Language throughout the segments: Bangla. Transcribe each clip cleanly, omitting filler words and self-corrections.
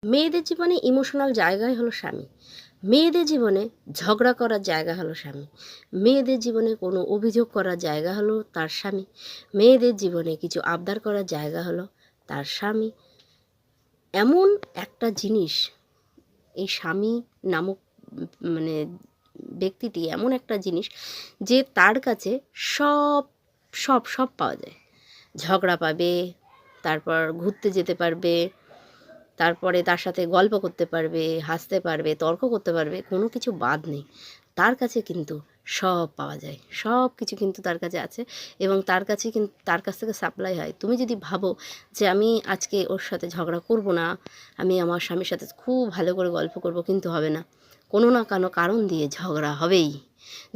মেয়েদের জীবনে ইমোশনাল জায়গাই হলো স্বামী। মেয়েদের জীবনে ঝগড়া করার জায়গা হলো স্বামী। মেয়েদের জীবনে কোনো অভিযোগ করার জায়গা হলো তার স্বামী। মেয়েদের জীবনে কিছু আবদার করার জায়গা হলো তার স্বামী। এমন একটা জিনিস, এই স্বামী নামক মানে ব্যক্তিটি এমন একটা জিনিস যে তার কাছে সব সব সব পাওয়া যায়। ঝগড়া পাবে, তারপর ঘুরতে যেতে পারবে, তারপরে তার সাথে গল্প করতে পারবে, হাসতে পারবে, তর্ক করতে পারবে, কোনো কিছু বাদ নেই। তার কাছে কিন্তু সব পাওয়া যায়, সব কিছু কিন্তু তার কাছে আছে এবং তার কাছে কিন্তু তার কাছ থেকে সাপ্লাই হয়। তুমি যদি ভাবো যে আমি আজকে ওর সাথে ঝগড়া করব না, আমি আমার স্বামীর সাথে খুব ভালো করে গল্প করব, কিন্তু হবে না। কোনো না কোনো কারণ দিয়ে ঝগড়া হবেই।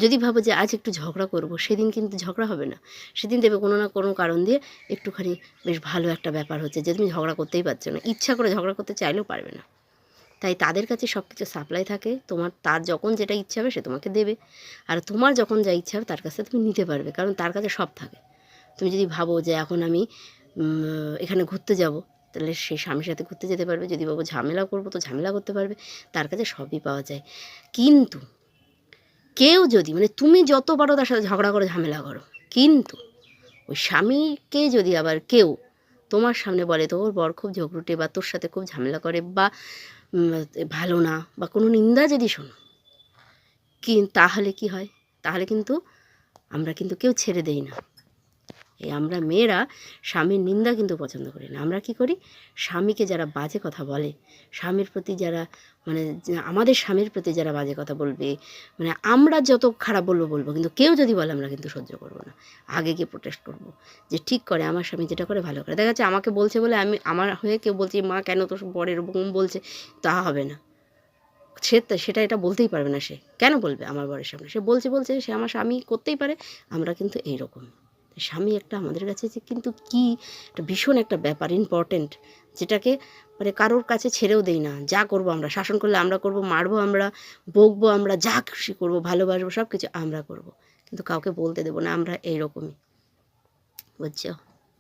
যদি ভাবো যে আজ একটু ঝগড়া করব, সেদিন কিন্তু ঝগড়া হবে না। সেদিন দেবে কোনো না কোনো কারণ দিয়ে একটুখানি বেশ ভালো একটা ব্যাপার হচ্ছে যে তুমি ঝগড়া করতেই পারছো না, ইচ্ছা করে ঝগড়া করতে চাইলেও পারবে না। তাই তাদের কাছে সব কিছু সাপ্লাই থাকে। তার যখন যেটা ইচ্ছা হবে সে তোমাকে দেবে, আর তোমার যখন যা ইচ্ছা হবে তার কাছে তুমি নিতে পারবে, কারণ তার কাছে সব থাকে। তুমি যদি ভাবো যে এখন আমি এখানে ঘুরতে যাব, তাহলে সে স্বামীর সাথে ঘুরতে যেতে পারবে। যদি ভাবো ঝামেলা করবো, তো ঝামেলা করতে পারবে। তার কাছে সবই পাওয়া যায়। কিন্তু কেউ যদি তুমি যত পারো তার সাথে ঝগড়া করে ঝামেলা করো, কিন্তু ওই স্বামীকে যদি আবার কেউ তোমার সামনে বলে তোর বর খুব ঝগড়ুটে, বা তোর সাথে খুব ঝামেলা করে, বা ভালো না, বা কোনো নিন্দা যদি শোনো, তাহলে কি হয়? তাহলে কিন্তু আমরা কিন্তু কেউ ছেড়ে দেই না। এই আমরা মেয়েরা স্বামীর নিন্দা কিন্তু পছন্দ করি না। আমরা কি করি? স্বামীকে যারা বাজে কথা বলে, স্বামীর প্রতি যারা আমাদের স্বামীর প্রতি যারা বাজে কথা বলবে, আমরা যত খারাপ বলবো, কিন্তু কেউ যদি বলে আমরা কিন্তু সহ্য করবো না। আগে গিয়ে প্রোটেস্ট করবো যে ঠিক করে, আমার স্বামী যেটা করে ভালো করে। দেখা যাচ্ছে আমাকে বলছে বলে আমি আমার হয়ে কেউ বলছি মা কেন তোর বর এরকম বলছে, তা হবে না। সেটা এটা বলতেই পারবে না। সে কেন বলবে আমার বরের সামনে? সে বলছে সে আমার স্বামী করতেই পারে। আমরা কিন্তু এইরকম স্বামী একটা আমাদের কাছে যে কিন্তু কি একটা ভীষণ একটা ব্যাপার, ইম্পর্টেন্ট, যেটাকে কারোর কাছে ছেড়েও দেই না। যা করব আমরা, শাসন করলে আমরা করব, মারবো আমরা, বকবো আমরা, যা খুশি করবো, ভালোবাসবো, সব কিছু আমরা করব, কিন্তু কাউকে বলতে দেবো না। আমরা এইরকমই, বুঝছো?